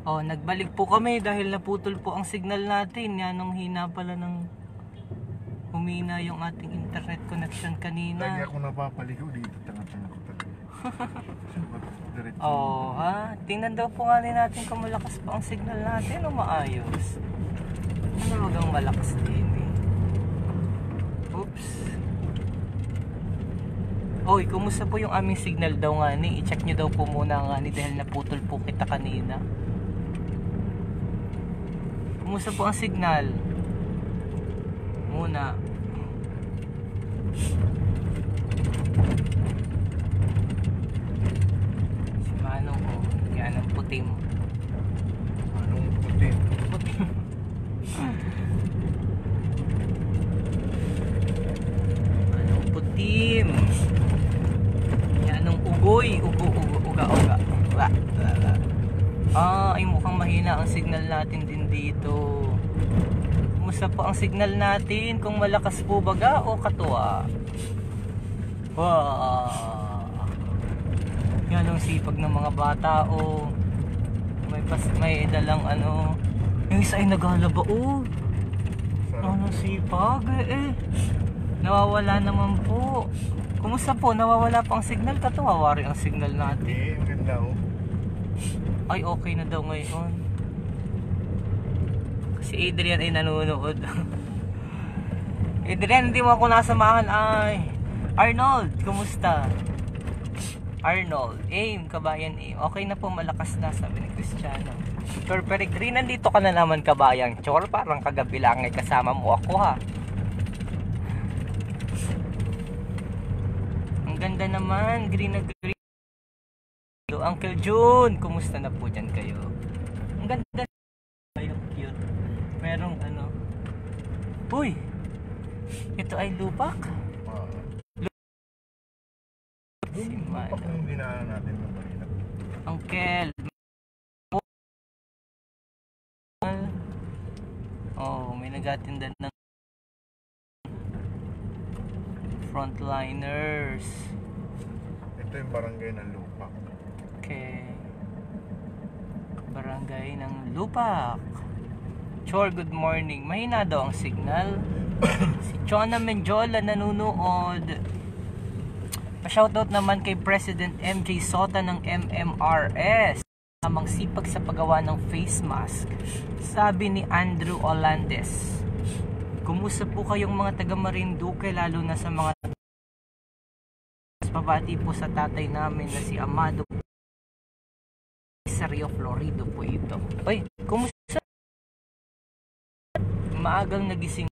Oh, nagbalik po kami dahil naputol po ang signal natin. Yan ang hina pala ng humina yung ating internet connection kanina. Lagi ako napapaligaw dito, tanga-tanga ko talaga. Oh, ha? Tingnan daw po nga natin kung malakas pa ang signal natin o maayos. Ano bagang malakas din eh. Oops. Oy, kumusta po yung aming signal daw nga ni? I-check nyo daw po muna nga ni dahil naputol po kita kanina. Kumusta po ang signal? Muna. Si Manong ko. Yan ang putim. Anong putin? Putim. Anong putim? Yan ang ugoy. Uga. Ay mukhang mahina ang signal natin din dito. Kumusta po ang signal natin? Kung malakas po baga o katuwa? Wow. Yan ang sipag ng mga bata o may dalang ano. Yung isa ay naghalaba o. Ano sipag nawawala naman po. Kumusta po? Nawawala pa ang signal? Katuwa wari ang signal natin. Eh, maganda oh. Ay okay na daw ngayon. Si Adrian ay nanonood. Adrian, hindi mo ako nasamahan ay. Arnold, kumusta? Arnold, aim, kabayan aim. Okay na po, malakas na, sabi ni Cristiano. Chor Peregrine, nandito ka na naman kabayan. Chor, parang kagabi lang ay kasama mo ako ha. Ang ganda naman, green na green. Uncle June, kumusta na po dyan kayo? Ang ganda. Ay, cute. Merong ano. Uy! Ito ay lupak? Si Lupak yung dinaanan natin ng Manila. Uncle. Oh, may nagatinda ng frontliners. Ito yung barangay ng Lupak. Okay. Barangay ng Lupak. Chor, good morning. Mahina daw ang signal. Si Chona Menjola nanonood. Pa-shoutout naman kay President MJ Sota ng MMRS. Tamang sipag sa paggawa ng face mask. Sabi ni Andrew Olandes. Kumusta po kayong mga taga Marinduque, lalo na sa mga pabati po sa tatay namin na si Amado Rio Florido po ito. Oy, kumusta? Maagang nagising